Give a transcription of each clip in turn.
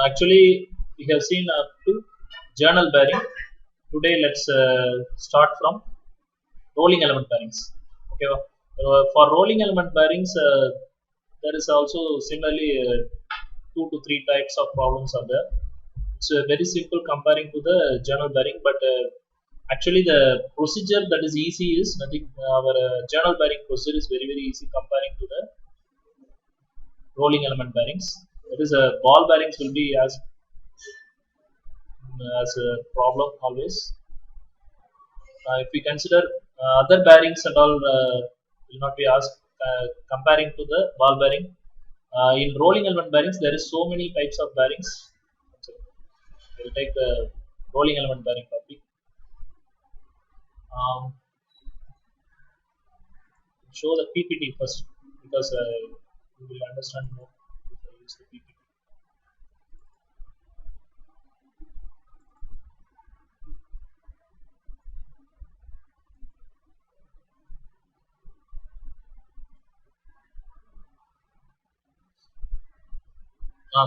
Actually, we have seen up to journal bearing. Today, let's start from rolling element bearings. Okay, for rolling element bearings, there is also similarly two to three types of problems are there. It's very simple comparing to the journal bearing, but actually the procedure that is easy is nothing. Our journal bearing procedure is very easy comparing to the rolling element bearings. That is, ball bearings will be as a problem always. If we consider other bearings and all, will not be asked comparing to the ball bearing. In rolling element bearings, there is so many types of bearings. So we'll take the rolling element bearing topic. Um, show the PPT first because you will understand more if I use the PPT.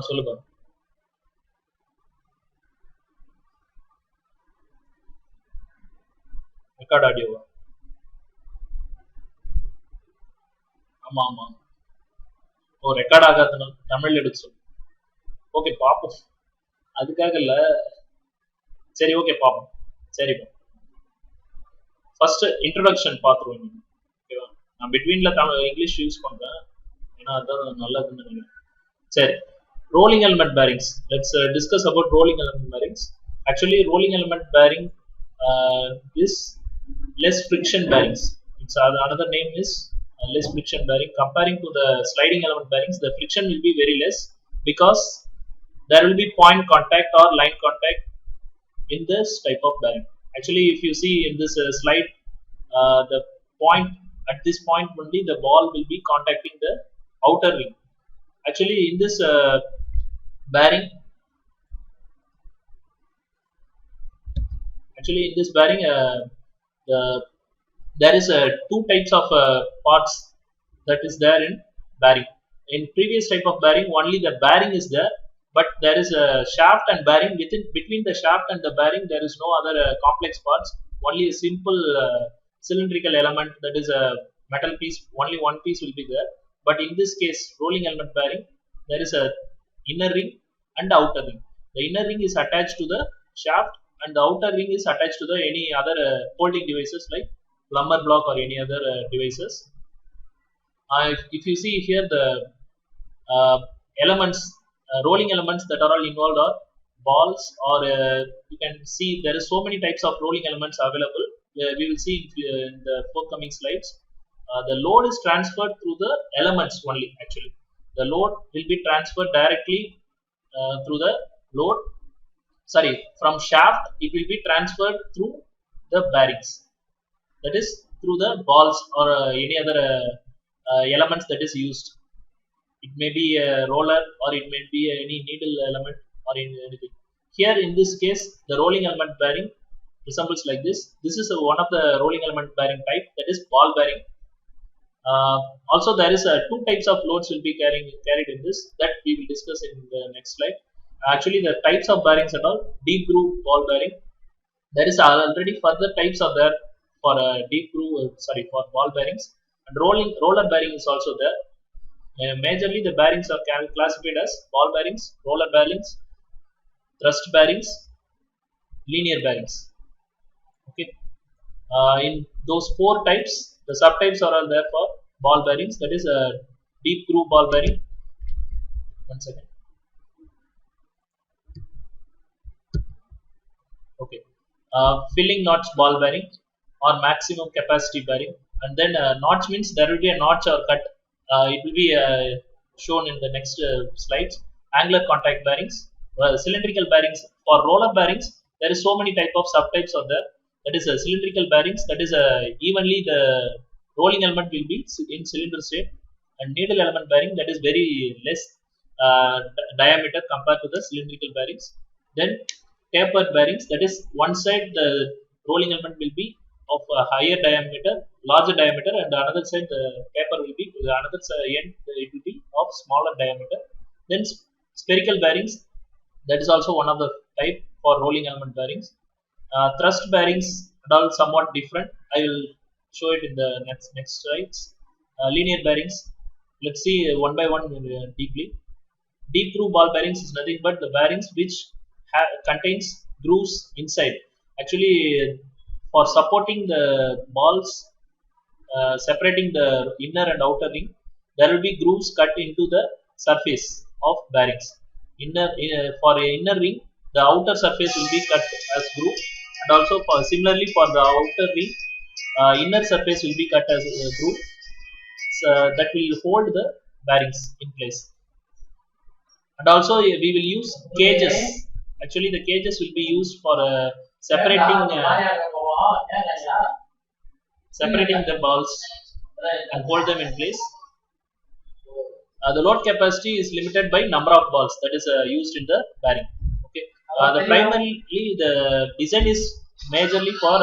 சொல்லுங்க. Record ஆடியோவா? ஆமா ஆமா. ஓ, record ஆகாதுன்னு தமிழ்ல எடுக்க சொல்லு. Okay பாப்போம். அதுக்காக இல்ல. சரி ஓகே பாப்போம். சரிப்பா. ஃபர்ஸ்ட் இன்ட்ரோடக்ஷன் பார்த்துருவோம் இன்னைக்கு. ஓகேவா? நான் பிட்வீன்ல இங்கிலீஷ் யூஸ் பண்றேன். ஏன்னா அதான் நல்லதுன்னு நினைக்கிறேன். சரி. Rolling element bearings. Let's discuss about rolling element bearings. Actually, rolling element bearing is less friction bearings. It's another name is less friction bearing. Comparing to the sliding element bearings, the friction will be very less because there will be point contact or line contact in this type of bearing. Actually, if you see in this slide, the point at this point only the ball will be contacting the outer ring. Actually, in this bearing, in this bearing, there is two types of parts that is there in bearing. In previous type of bearing, only the bearing is there, but there is a shaft and bearing. Between the shaft and the bearing, there is no other complex parts. Only a simple cylindrical element, that is a metal piece. Only one piece will be there. But in this case, rolling element bearing, there is a inner ring and outer ring. The inner ring is attached to the shaft, and the outer ring is attached to the any other holding devices like plumber block or any other devices. If you see here, the uh, elements, rolling elements that are all involved are balls, or you can see there is so many types of rolling elements available. We will see in the forthcoming slides. The load is transferred through the elements only. Actually, the load will be transferred directly through the load. Sorry, from shaft it will be transferred through the bearings. That is through the balls or any other elements that is used. It may be a roller or it may be any needle element or anything. Here in this case, the rolling element bearing resembles like this. This is one of the rolling element bearing type, that is ball bearing. Also, there is two types of loads will be carried in this, that we will discuss in the next slide. Actually, the types of bearings and all: deep groove ball bearing. There is already further types of there for deep groove, for ball bearings, and roller bearing is also there. Majorly, the bearings are classified as ball bearings, roller bearings, thrust bearings, linear bearings. Okay. In those four types, the subtypes are all there for ball bearings. That is a deep groove ball bearing. One second. Okay. Filling notch ball bearing or maximum capacity bearing. And then notch means there will be a notch or cut. It will be shown in the next slides. Angular contact bearings, cylindrical bearings. For roller bearings, there is so many type of subtypes are there. That is cylindrical bearings. That is evenly the rolling element will be in cylinder shape, and needle element bearing, that is very less diameter compared to the cylindrical bearings. Then tapered bearings, that is one side the rolling element will be of a higher diameter, larger diameter, and another side the taper will be, end it will be of smaller diameter. Then Spherical bearings, that is also one of the type for rolling element bearings. Thrust bearings are all somewhat different. I will show it in the next slides. Linear bearings, let's see one by one deeply. Deep groove ball bearings is nothing but the bearings which contains grooves inside. Actually, for supporting the balls, separating the inner and outer ring, there will be grooves cut into the surface of bearings. For a inner ring, the outer surface will be cut as groove, and also similarly for the outer ring, inner surface will be cut as a groove, so that will hold the bearings in place. And also we will use cages. Actually, the cages will be used for separating the balls and hold them in place. The load capacity is limited by number of balls that is used in the bearing. Okay, the primarily the design is majorly for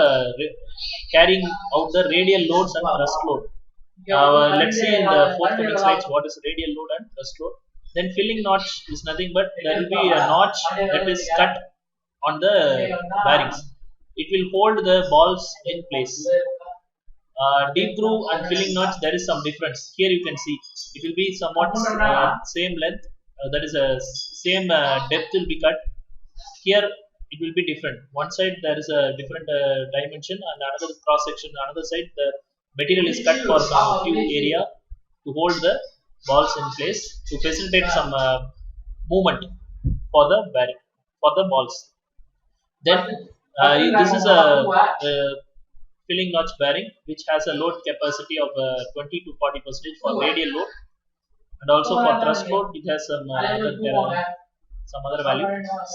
carrying out the radial loads and thrust load. Let's see in the forthcoming slides what is radial load and thrust load. Then filling notch is nothing but there will be a notch that is cut on the bearings. It will hold the balls in place. Deep groove and filling notch, there is some difference. Here you can see it will be somewhat same length, that is a same depth will be cut. Here it will be different. One side there is a different dimension, and another cross section. Another side the material is cut for some few area to hold the balls in place to facilitate some movement for the bearing, for the balls. Then this is a filling notch bearing which has a load capacity of 20 to 40% for radial load, and also for thrust load it has some other value.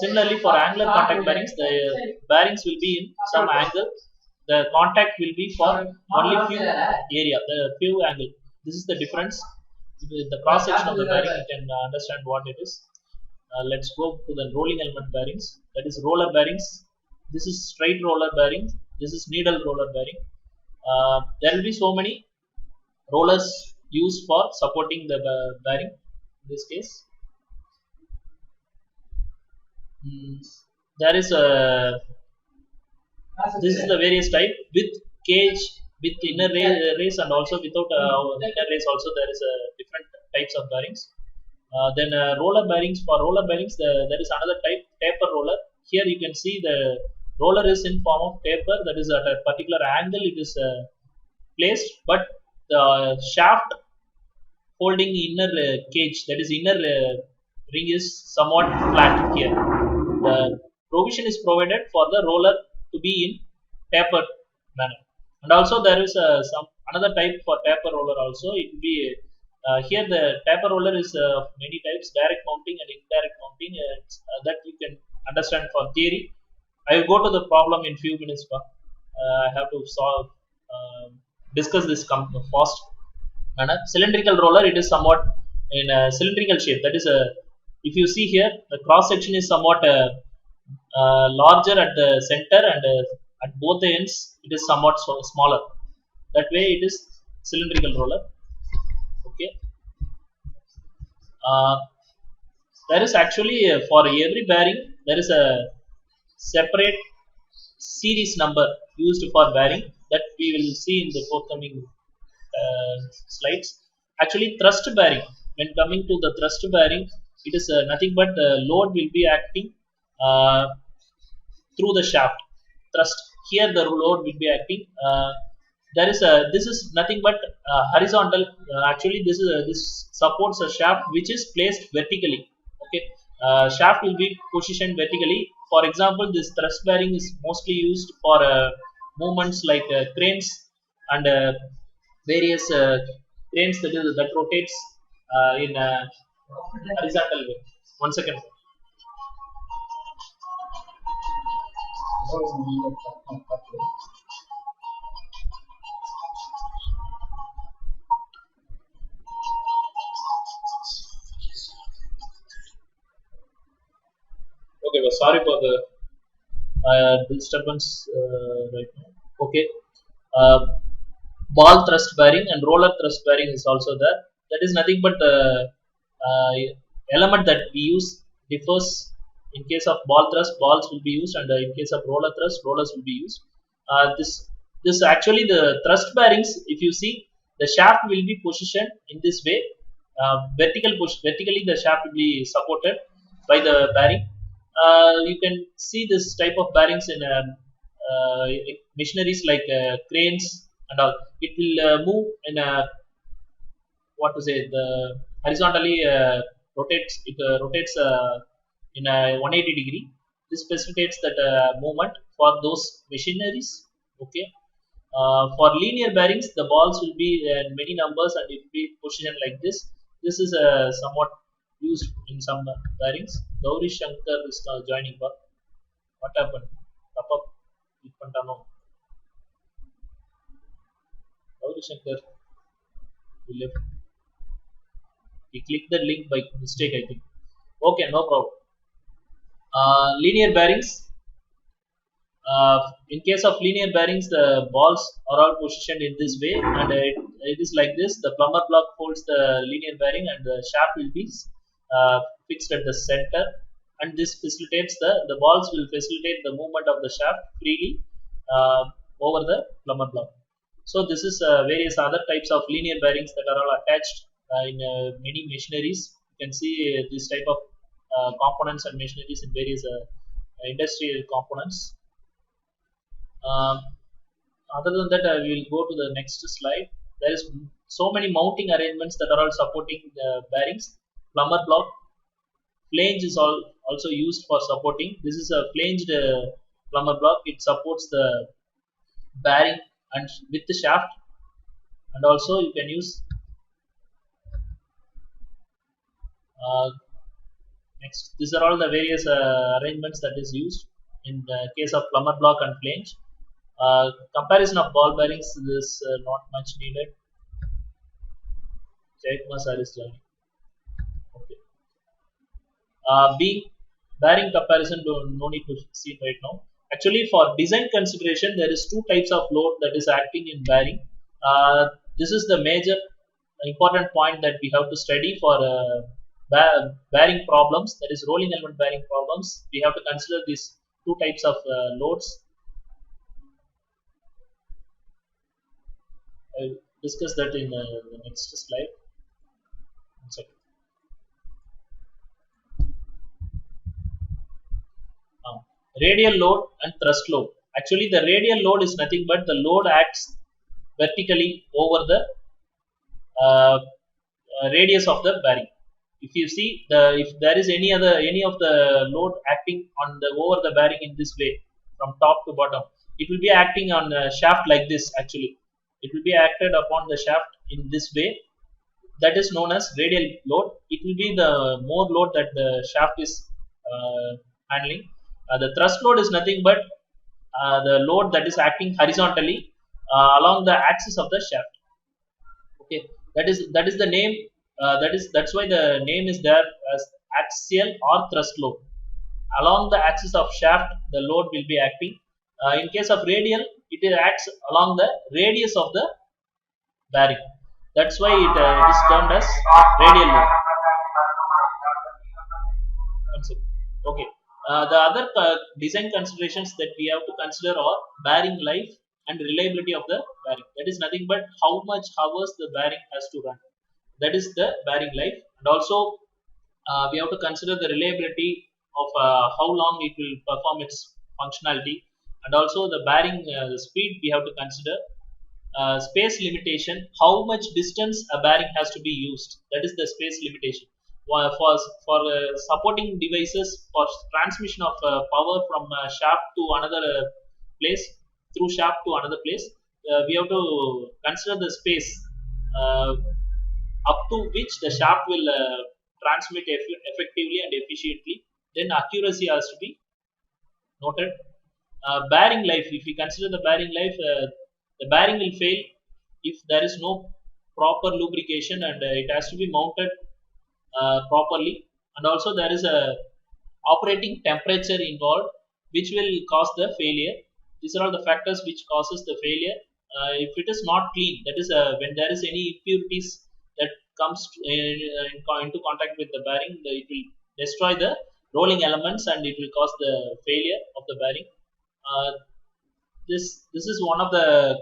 Similarly, for angular contact bearings, the bearings will be in some angle. The contact will be for only few area, the few angle. This is the difference. With the cross section of the bearing, you can understand what it is. Let's go to the rolling element bearings. That is roller bearings. This is straight roller bearing. This is needle roller bearing. There will be so many rollers used for supporting the bearing. In this case, there is a. This is the various type with cage, with inner race, and also without inner race. Also, there is a different types of bearings. Then roller bearings. For roller bearings, there is another type, taper roller. Here you can see the roller is in form of taper, that is at a particular angle it is placed, but the shaft holding inner cage, that is inner ring, is somewhat flat here. The provision is provided for the roller to be in tapered manner. And also there is some another type for taper roller also. It will be here the taper roller is many types, direct mounting and indirect mounting, that you can understand for theory. I will go to the problem in few minutes. I have to solve, discuss this fast manner. Cylindrical roller, it is somewhat in a cylindrical shape. That is a, if you see here, the cross section is somewhat larger at the center, and at both the ends it is somewhat smaller. That way it is cylindrical roller. Okay. There is actually for every bearing there is a separate series number used for bearing that we will see in the forthcoming slides. Actually, thrust bearing, when coming to the thrust bearing, it is nothing but the load will be acting through the shaft thrust. Here the load will be acting. There is a, this is nothing but horizontal. Actually, this supports a shaft which is placed vertically. Okay, shaft will be positioned vertically. For example, this thrust bearing is mostly used for movements like cranes and various cranes that rotates in horizontal way. 1 second. Okay, well, sorry for the disturbance right now. Okay, ball thrust bearing and roller thrust bearing is also there. That is nothing but element that we use differs. In case of ball thrust, balls will be used, and in case of roller thrust, rollers will be used. This actually the thrust bearings. If you see, the shaft will be positioned in this way. Vertically, the shaft will be supported by the bearing. You can see this type of bearings in machineries like cranes and all. It will move in a, what to say, the horizontally rotates. It rotates in a 180 degree. This facilitates that movement for those machineries. Okay. For linear bearings, the balls will be in many numbers and it will be positioned like this. This is somewhat used in some bearings. Gauri Shankar is now joining back. What happened? Pop up. Gauri Shankar, you left. He clicked the link by mistake, I think. Okay, no problem. Linear bearings. In case of linear bearings, the balls are all positioned in this way, and it is like this. The plumber block holds the linear bearing, and the shaft will be fixed at the center, and this facilitates the balls will facilitate the movement of the shaft freely over the plumber block. So this is various other types of linear bearings that are all attached in many machineries. You can see this type of components and machineries in various industrial components. Um, Other than that, I will go to the next slide. There is so many mounting arrangements that are all supporting the bearings. Plumber block, flange is also used for supporting. This is a flanged plumber block. It supports the bearing and with the shaft, and also you can use uh, next. These are all the various arrangements that is used in the case of plumber block and flange. Comparison of ball bearings is not much needed. Jaikma sir is joining. Okay. Bearing comparison, no need to see right now. Actually, for design consideration, there is two types of load that is acting in bearing. This is the major important point that we have to study for bearing problems. That is rolling element bearing problems. We have to consider these two types of loads. I'll discuss that in the next slide. One second. Radial load and thrust load. Actually, the radial load is nothing but the load acts vertically over the radius of the bearing. If you see if there is any of the load acting on the over the bearing in this way from top to bottom, it will be acting on a shaft like this. Actually, it will be acted upon the shaft in this way. That is known as radial load. It will be the more load that the shaft is handling. The thrust load is nothing but the load that is acting horizontally along the axis of the shaft. Okay, that is the name. That's why the name is there as axial or thrust load. Along the axis of shaft, the load will be acting. In case of radial, it acts along the radius of the bearing. That's why it is termed as radial load. Okay. The other design considerations that we have to consider are bearing life and reliability of the bearing. That is nothing but how much hours the bearing has to run. That is the bearing life, and also we have to consider the reliability of how long it will perform its functionality, and also the bearing speed we have to consider. Space limitation, how much distance a bearing has to be used. That is the space limitation. For supporting devices for transmission of power from shaft to another place, through shaft to another place, we have to consider the space up to which the shaft will transmit effectively and efficiently. Then accuracy has to be noted. Bearing life, if we consider the bearing life, the bearing will fail if there is no proper lubrication, and it has to be mounted properly, and also there is a operating temperature involved which will cause the failure. These are all the factors which causes the failure. If it is not clean, that is when there is any impurities that comes into contact with the bearing, it will destroy the rolling elements and it will cause the failure of the bearing. Uh, this is one of the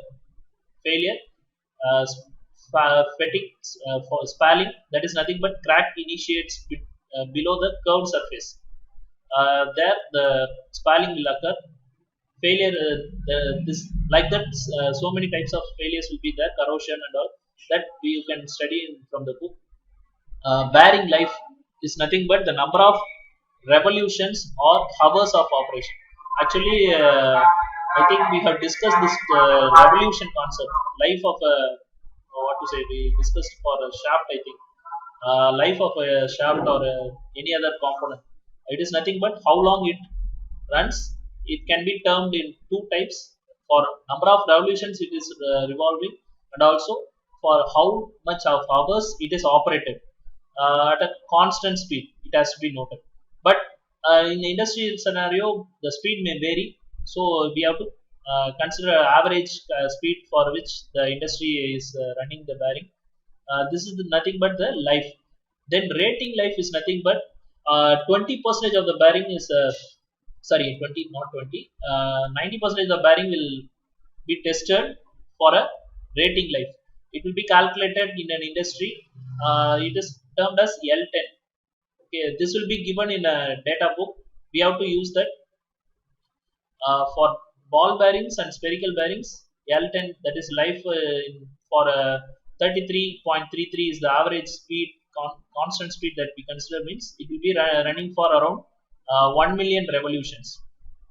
failure. Fatigue for spalling, that is nothing but crack initiates below the curved surface. There the spalling will occur. Failure, this like that, so many types of failures will be there, corrosion and all that you can study from the book. Bearing life is nothing but the number of revolutions or hours of operation. Actually, I think we have discussed this revolution concept, life of a, what to say, we discussed for a shaft, I think. Life of a shaft or any other component, it is nothing but how long it runs. It can be termed in two types: for number of revolutions it is revolving, and also for how much of hours it is operated at a constant speed. It has to be noted. But in the industrial scenario, the speed may vary, so we have to consider average speed for which the industry is running the bearing. This is nothing but the life. Then rating life is nothing but 20% of the bearing is sorry, 20 not 20, 90% of the bearing will be tested for a rating life. It will be calculated in an industry. It is termed as L10. Okay, this will be given in a data book. We have to use that. For ball bearings and spherical bearings, L10, that is life for 33.33 is the average speed, constant speed that we consider, means it will be running for around 1 million revolutions.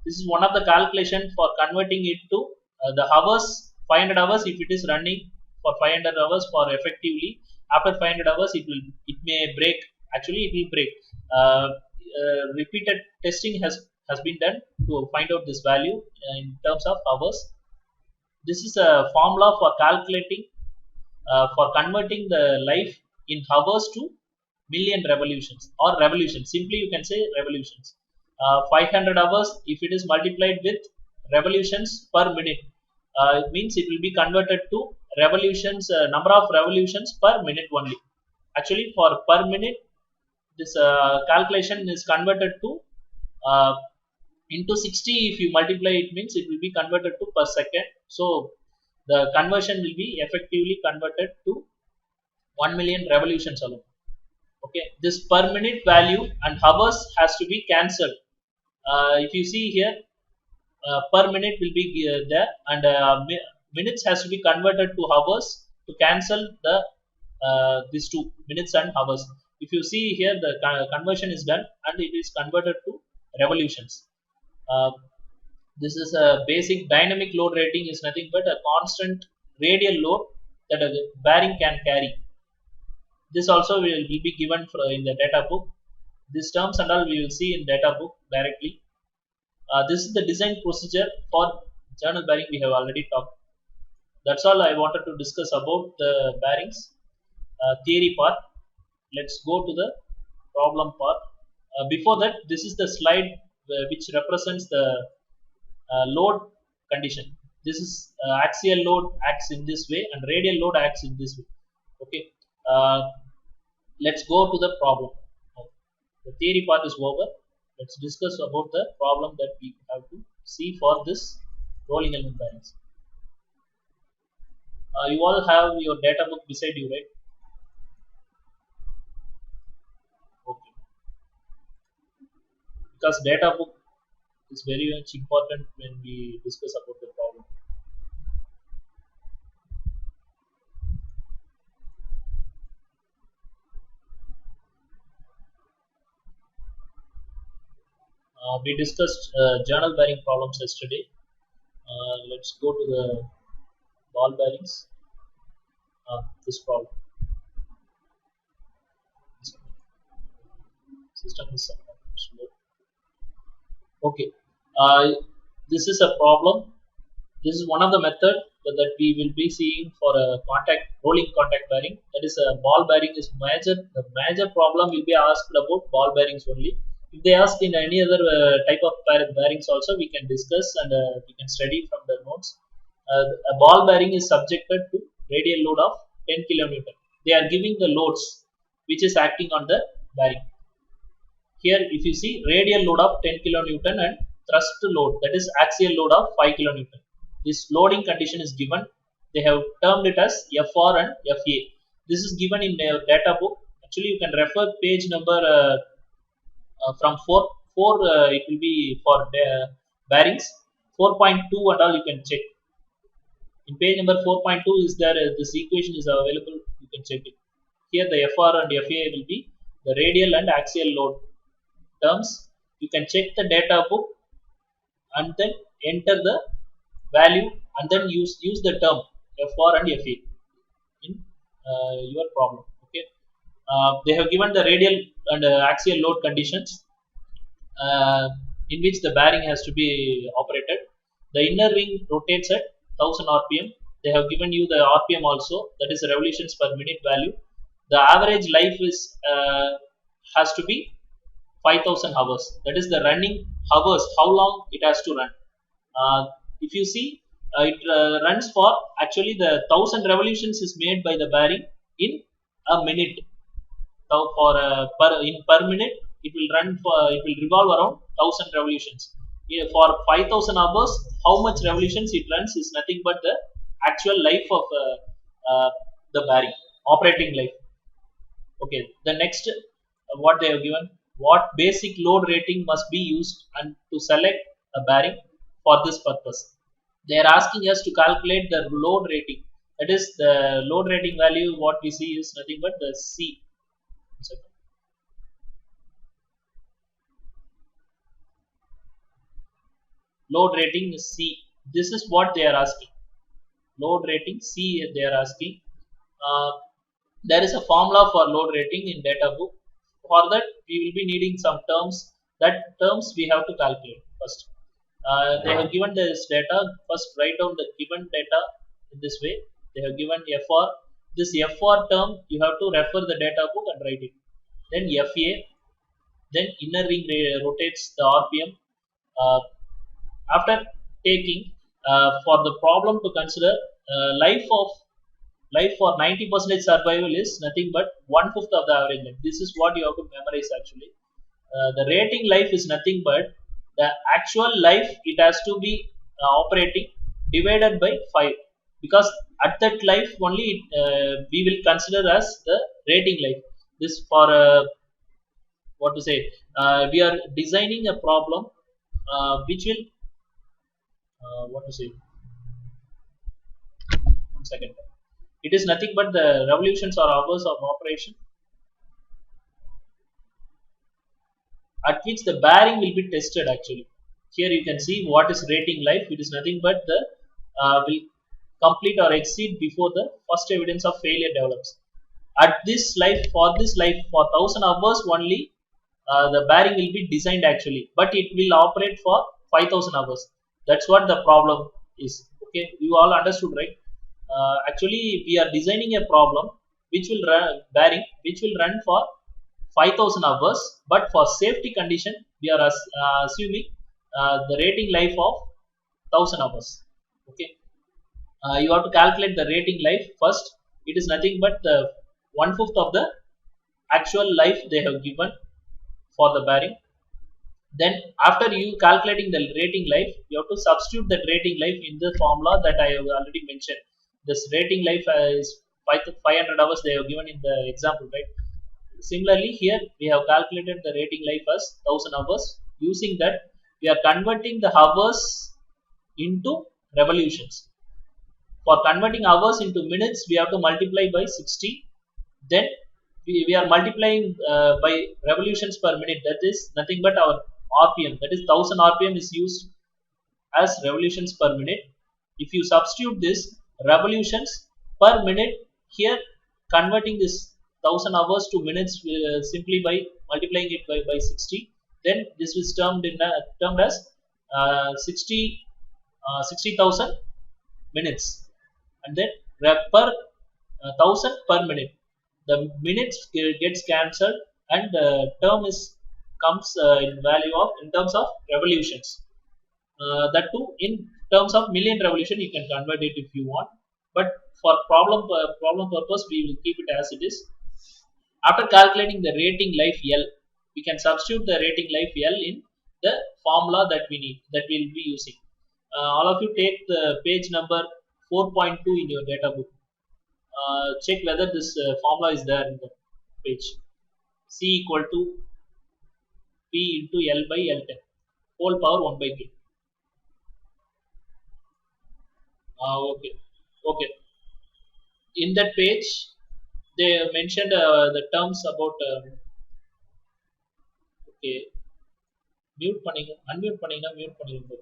This is one of the calculation for converting it to the hours, 500 hours. If it is running for 500 hours for effectively, after 500 hours it may break. Actually, it will break. Repeated testing has been done to find out this value in terms of hours. This is a formula for calculating, for converting the life in hours to million revolutions or revolutions. Simply you can say revolutions. 500 hours, if it is multiplied with revolutions per minute, it means it will be converted to revolutions, number of revolutions per minute only. Actually, for per minute, this calculation is converted to uh, into 60. If you multiply, it means it will be converted to per second. So the conversion will be effectively converted to 1 million revolutions alone. Okay, this per minute value and hours has to be cancelled. If you see here, per minute will be there, and minutes has to be converted to hours to cancel the these two, minutes and hours. If you see here, the conversion is done and it is converted to revolutions. uh, this is a basic dynamic load rating, is nothing but a constant radial load that a bearing can carry. This also will be given in the data book. These terms and all we will see in data book directly. This is the design procedure for journal bearing. We have already talked. That's all I wanted to discuss about the bearings theory part. Let's go to the problem part. Before that, this is the slide which represents the load condition. This is axial load acts in this way and radial load acts in this way. Okay. Let's go to the problem. The theory part is over. Let's discuss about the problem that we have to see for this rolling element bearings. You all have your data book beside you, right? Okay. Because data book is very much important when we discuss about the problem. We discussed journal bearing problems yesterday. Let's go to the ball bearings. This problem. System is somewhat slow. Okay. This is a problem. This is one of the method that we will be seeing for a rolling contact bearing. That is, a ball bearing is major. The major problem will be asked about ball bearings only. If they ask in any other type of bearings also, we can discuss and we can study from the notes. A ball bearing is subjected to radial load of 10 kN. they are giving the loads which is acting on the bearing. Here if you see radial load of 10 kilonewton and thrust load, that is axial load of 5 kilonewton. This loading condition is given. They have termed it as FR and FA. This is given in the data book. Actually you can refer page number from 4 it will be for bearings. 4.2 and all you can check. In page number 4.2 is there, this equation is available, you can check it. Here the FR and FA will be the radial and axial load terms. You can check the data book and then enter the value and then use the term FR and FA in your problem. Okay, they have given the radial and axial load conditions in which the bearing has to be operated. The inner ring rotates at 1000 rpm. They have given you the rpm also, that is revolutions per minute value. The average life is has to be 5000 hours, that is the running hours, how long it has to run. If you see it runs for, actually the 1000 revolutions is made by the bearing in a minute. So for per minute it will run for, it will revolve around 1000 revolutions. For 5000 hours, how much revolutions it runs is nothing but the actual life of the bearing, operating life. Okay, the next what they have given, what basic load rating must be used and to select a bearing for this purpose. They are asking us to calculate the load rating, that is the load rating value what we see is nothing but the C. Load rating is C. This is what they are asking. Load rating C they are asking. There is a formula for load rating in data book. For that we will be needing some terms. That terms we have to calculate first. They have given this data. First write down the given data in this way. They have given FR. This FR term you have to refer the data book and write it. Then FA. Then inner ring rotates the RPM. After taking for the problem to consider, life for 90% survival is nothing but 1/5 of the average life. This is what you have to memorize actually. The rating life is nothing but the actual life it has to be operating divided by 5, because at that life only we will consider as the rating life. This for what to say, we are designing a problem which will what to say, 1 second. It is nothing but the revolutions or hours of operation at which the bearing will be tested actually. Here you can see what is rating life. It is nothing but the will complete or exceed before the first evidence of failure develops. At this life, for 1000 hours only the bearing will be designed actually, but it will operate for 5000 hours. That's what the problem is. Okay, you all understood, right? Actually we are designing a problem which will run bearing which will run for 5000 hours, but for safety condition we are assuming the rating life of 1000 hours. Okay, you have to calculate the rating life first. It is nothing but the 1/5 of the actual life they have given for the bearing. Then after you calculating the rating life, you have to substitute that rating life in the formula that I have already mentioned. This rating life is 500 hours they have given in the example, right? Similarly here we have calculated the rating life as 1000 hours. Using that we are converting the hours into revolutions. For converting hours into minutes we have to multiply by 60. Then we are multiplying by revolutions per minute, that is nothing but our RPM, that is 1000 RPM is used as revolutions per minute. If you substitute this revolutions per minute here, converting this 1000 hours to minutes simply by multiplying it by 60, then this is termed as 60,000 minutes, and then per 1000 per minute. The minutes gets cancelled and the term is comes in value of in terms of revolutions. That too in terms of million revolution you can convert it if you want. but for problem purpose we will keep it as it is. After calculating the rating life L, we can substitute the rating life L in the formula that we need, that we will be using. All of you take the page number 4.2 in your data book. Check whether this formula is there in the page. C equal to P into L by L10 whole power 1 by 3. Okay. Okay. In that page, they mentioned the terms about. Okay. Mute பண்ணீங்க unmute பண்ணீங்கன்னா mute பண்ணிருங்க.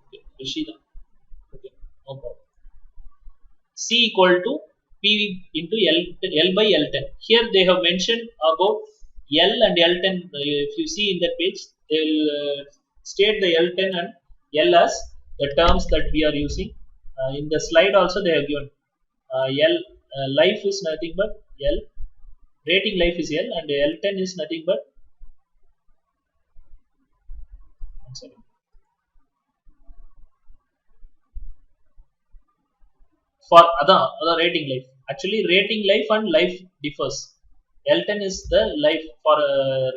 Okay. Rishida. Okay. No problem. C equal to P into L by L10. Here they have mentioned about L and L10. If you see in that page, they will state the L10 and L as the terms that we are using. In the slide also they have given L life is nothing but L, rating life is L, and L10 is nothing but, I'm sorry, for other rating life. Actually rating life and life differs. L10 is the life for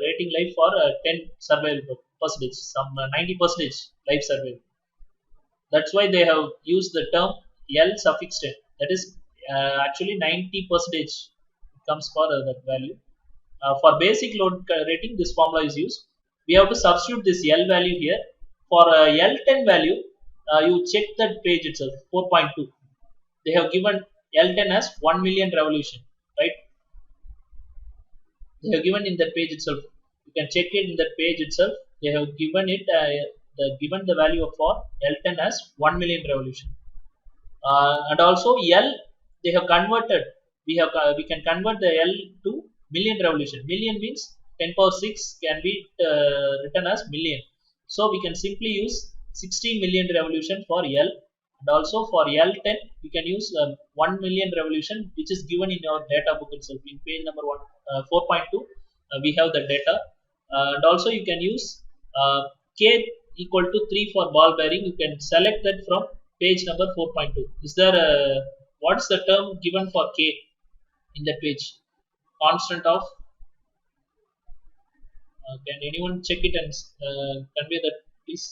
rating life for 10 survival percentage, some 90 percentage life survival. That's why they have used the term L suffix 10. That is actually 90 percentage comes for that value. For basic load rating, this formula is used. We have to substitute this L value here. For L10 value, you check that page itself, 4.2. They have given L10 as 1 million revolution, right? They have given in that page itself. You can check it in that page itself. They have given it given the value for L10 as 1 million revolution. And also L, they have converted. We can convert the L to million revolution. Million means 10 power 6 can be written as million. So we can simply use 60 million revolution for L, and also for L10 we can use 1 million revolution, which is given in our data book itself in page number 4.2. We have the data, and also you can use K equal to 3 for ball bearing. You can select that from page number 4.2. Is there what's the term given for K in that page? Constant of, can anyone check it and convey that please?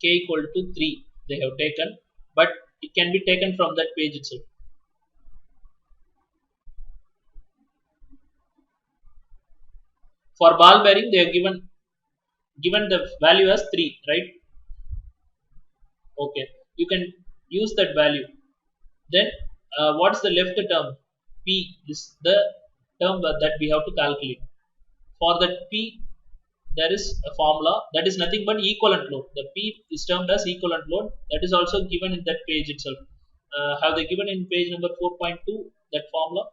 K equal to 3 they have taken, but it can be taken from that page itself. For ball bearing they have given the value as 3, right? Okay, you can use that value. Then what's the left term? P is the term that we have to calculate. For that P, there is a formula that is nothing but equivalent load. The P is termed as equivalent load. That is also given in that page itself. Have they given in page number 4.2 that formula?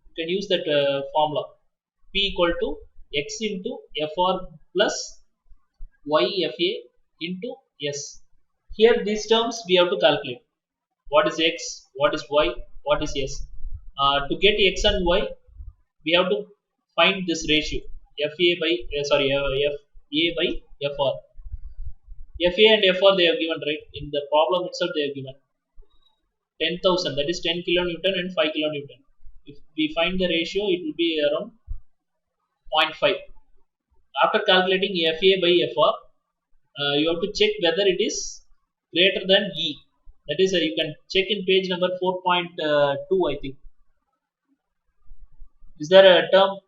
You can use that formula. P equal to X into FR plus YFA into S. Here these terms we have to calculate. What is X, what is Y, what is S. To get X and Y, we have to find this ratio FA by FA by FR. FA and FR they have given, right? In the problem itself they have given 10,000, that is 10 kilonewton and 5 kilonewton. If we find the ratio, it will be around 0.5. After calculating FA by FR, you have to check whether it is greater than E. That is, you can check in page number 4.2, I think. Is there a term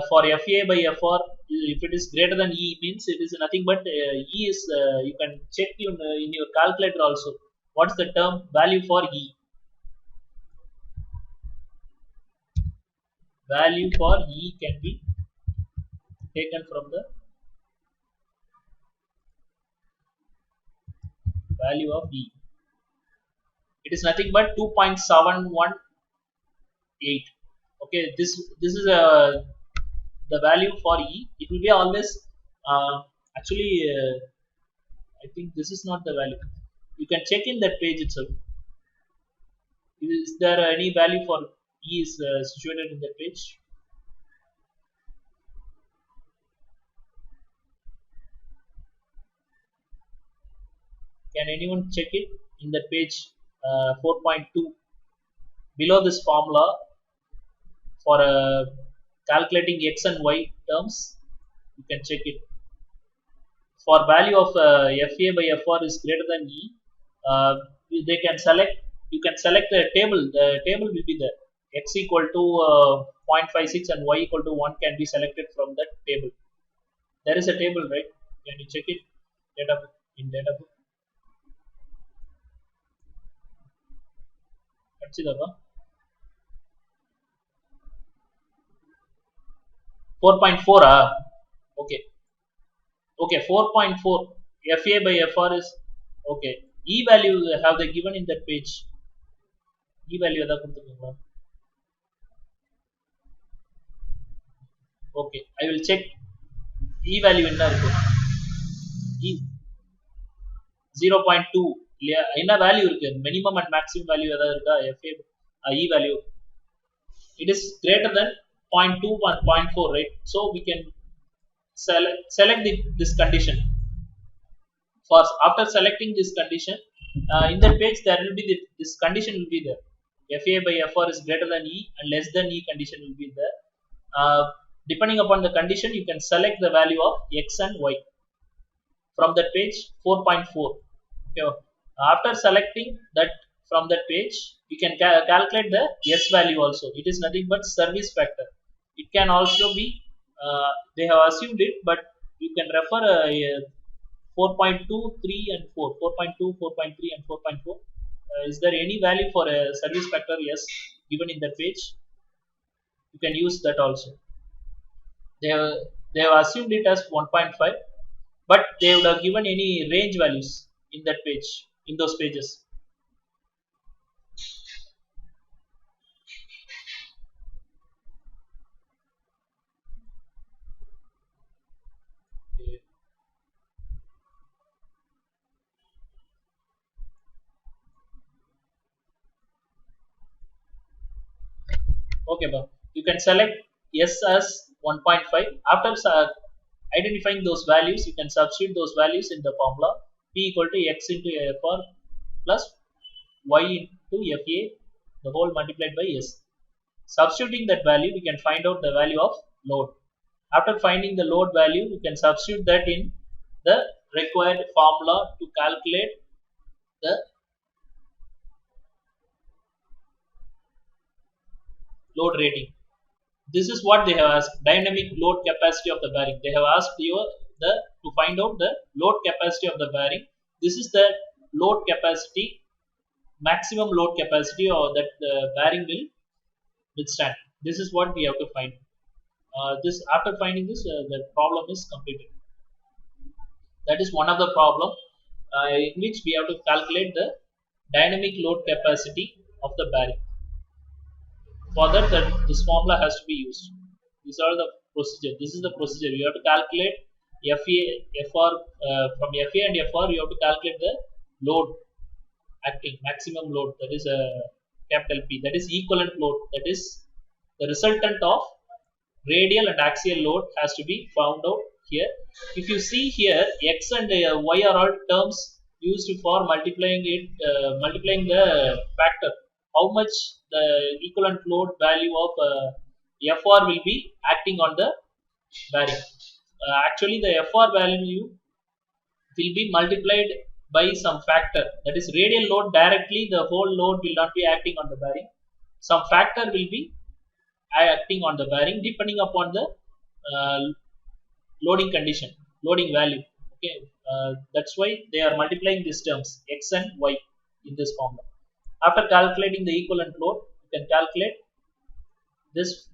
for FA by FR? If it is greater than E, means it is nothing but E is, you can check in your calculator also. What's the term value for E? Value for E can be taken from the value of E. It is nothing but 2.718. Okay, this is the value for E. It will be always actually I think this is not the value. You can check in that page itself. Is there any value for E is situated in that page? Can anyone check it in the page 4.2 below this formula for calculating x and y terms? You can check it. For value of FA by FR is greater than E, uh, they can select. You can select the table. The table will be there. X equal to 0.56 and y equal to 1 can be selected from that table. There is a table, right? Can you check it? Data book, in data book. Consider 4.4. Okay. Okay, 4.4 FA by FR is okay. E value have they given in that page? E value எதா கொடுத்துருக்கீங்களா? Okay, I will check E value என்ன இருக்கு? E 0.2 இல்லையா? என்ன value இருக்கு? Minimum and maximum value எதா இருக்கா? FA E value. It is greater than 0.2 and 0.4, right? So we can select this condition. First, after selecting this condition, in that page there will be this condition will be there. FA by FR is greater than E and less than E condition will be there. Depending upon the condition, you can select the value of X and Y from that page 4.4. Okay. After selecting that from that page, you can calculate the S value also. It is nothing but service factor. It can also be, they have assumed it, but you can refer 4.2, 3 and 4, 4.2, 4.3 and 4.4. Is there any value for a service factor? Yes, given in the page. You can use that also. They have assumed it as 1.5, but they would have given any range values in that page, in those pages. Okay, but you can select S as 1.5. After identifying those values, you can substitute those values in the formula. P equal to X into FR plus Y into FA, the whole multiplied by S. Substituting that value, we can find out the value of load. After finding the load value, you can substitute that in the required formula to calculate the load rating. This is what they have asked: dynamic load capacity of the bearing. They have asked you to find out the load capacity of the bearing. This is the load capacity, maximum load capacity, or that the bearing will withstand. This is what we have to find. This after finding this, the problem is completed. That is one of the problem in which we have to calculate the dynamic load capacity of the bearing. For that, this formula has to be used. These are the procedure. This is the procedure. You have to calculate FA, FR, from FA and FR. You have to calculate the load acting, maximum load. That is a capital P. That is equivalent load. That is the resultant of radial and axial load has to be found out here. If you see here, X and Y are all terms used for multiplying it, multiplying the factor. How much the equivalent load value of FR will be acting on the bearing. Actually, the FR value will be multiplied by some factor. That is radial load directly, the whole load will not be acting on the bearing. Some factor will be acting on the bearing depending upon the loading condition, loading value. Okay, that's why they are multiplying these terms X and Y in this formula. After calculating the equivalent load, you can calculate this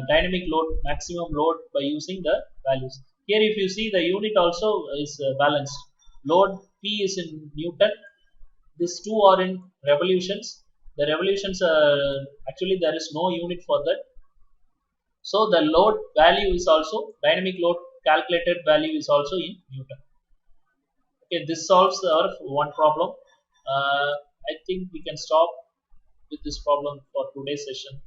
dynamic load, maximum load, by using the values. Here if you see, the unit also is balanced. Load P is in Newton. These two are in revolutions. The revolutions, actually there is no unit for that. So the load value is also, dynamic load calculated value is also in Newton. Okay, this solves our one problem. I think we can stop with this problem for today's session.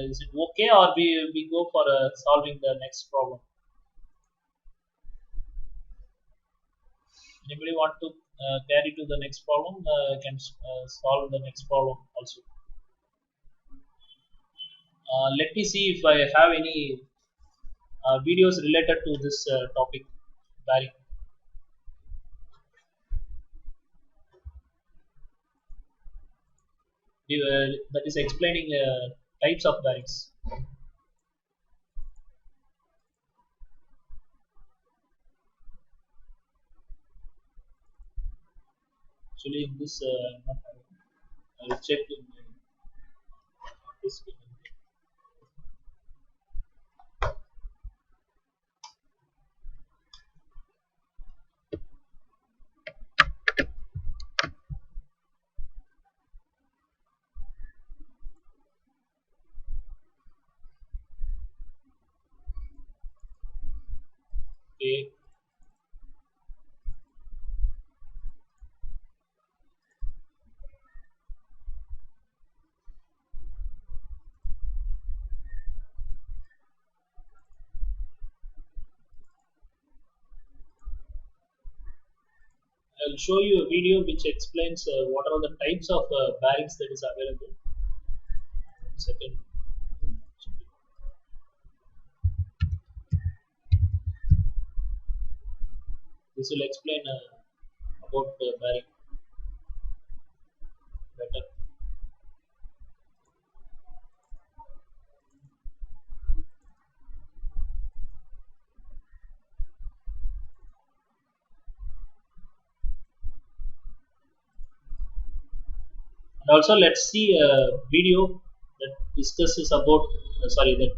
Is it okay, or we go for solving the next problem? Anybody want to carry to the next problem, can solve the next problem also. Let me see if I have any videos related to this topic, bearing. That is explaining types of bearings. Actually, in this, not having. I will check in my disk. Okay. I will show you a video which explains what are the types of bearings that is available. 1 second. This will explain about the bearing better. And also, let's see a video that discusses about that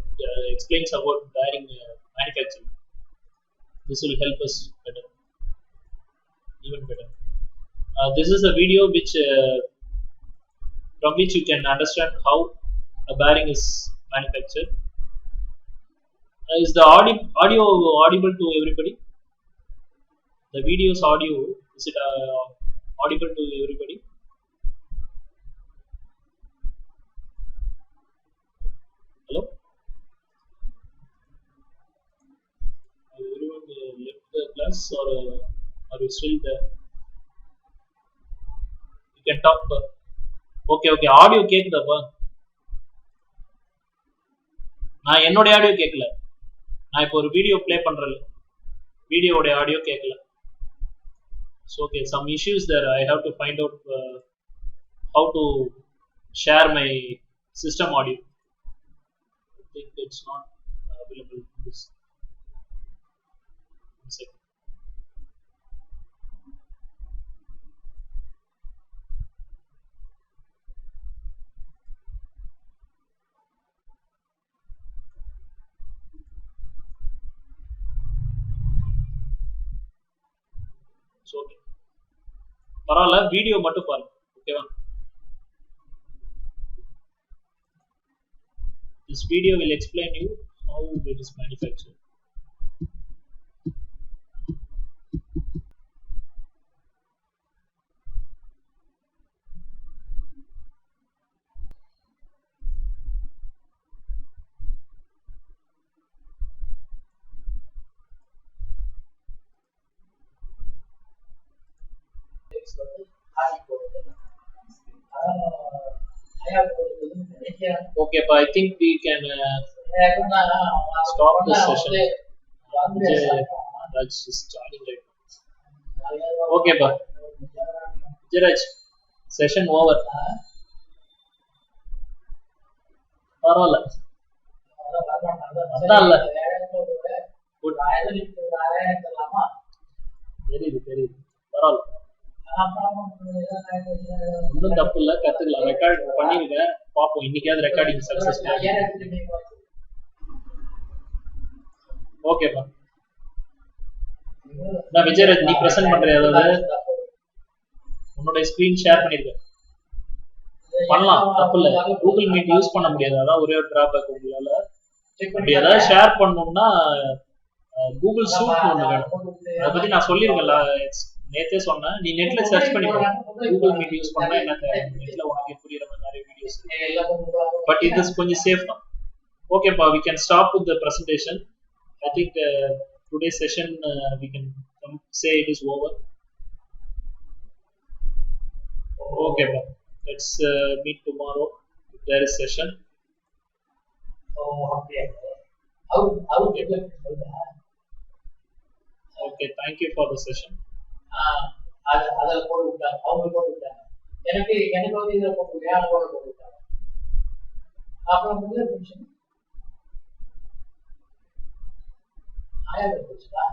explains about bearing manufacturing. This will help us better, even better. This is a video which from which you can understand how a bearing is manufactured. Is the audio audible to everybody? The video's audio, is it audible to everybody? Hello? Everyone left the class, or are you still there? You can talk. Okay, audio கேக்குதாப்பா? நான் என்னோட audio கேட்கல. நான் இப்போ ஒரு video play பண்றேன். வீடியோவோட audio கேட்கல. So okay, some issues there. I have to find out how to share my system audio. I think it's not available in this. 1 second. So okay. பரவாயில்ல, வீடியோ மட்டும் பாருங்க. ஓகேவா? This video will explain you how it is manufactured. Okay, but I think we can stop this session. Raj is starting right now. Okay, but Raj, session over. பரவாயில்ல, அதான் தெரியுது பரவாயில்ல, ஒன்றும் தப்பு இல்லை, கத்துக்கலாம். ரெக்கார்ட் பண்ணிருக்கேன், பார்ப்போம் இன்னைக்காவது ரெக்கார்டிங் சக்சஸ். ஓகேப்பா. நான் விஜயராஜ், நீ பிரசன்ட் பண்ற ஏதாவது உன்னோட ஸ்கிரீன் ஷேர் பண்ணிருக்கேன், பண்ணலாம், தப்பு இல்லை. கூகுள் மீட் யூஸ் பண்ண முடியாது, அதான் ஒரே ஒரு டிராபேக். உங்களால அப்படி ஏதாவது ஷேர் பண்ணணும்னா கூகுள் சூட் ஒன்று வேணும். அதை பத்தி நான் சொல்லியிருக்கேன்ல, நேத்தே சொன்னேன். நீ நெட்ல சர்ச் பண்ணி கூகுள் மீட் யூஸ் பண்ணா என்ன, நெட்ல உனக்கு புரியுற மாதிரி நிறைய வீடியோஸ் இருக்கு. பட் இது கொஞ்சம் சேஃப் தான். ஓகேப்பா, we can stop with the presentation. I think today's session we can say it is over. Okay, bro. Let's meet tomorrow. If there is session. அப்படியே அவங்க Okay. Okay. Thank you for the session. அதில் போட்டு விட்டாங்க, அவங்க போட்டு விட்டாங்க. எனக்கு வந்து இதில் போட்டு வேற போட்டு விட்டாங்க. அப்புறம் வந்து 1000 போச்சுடா.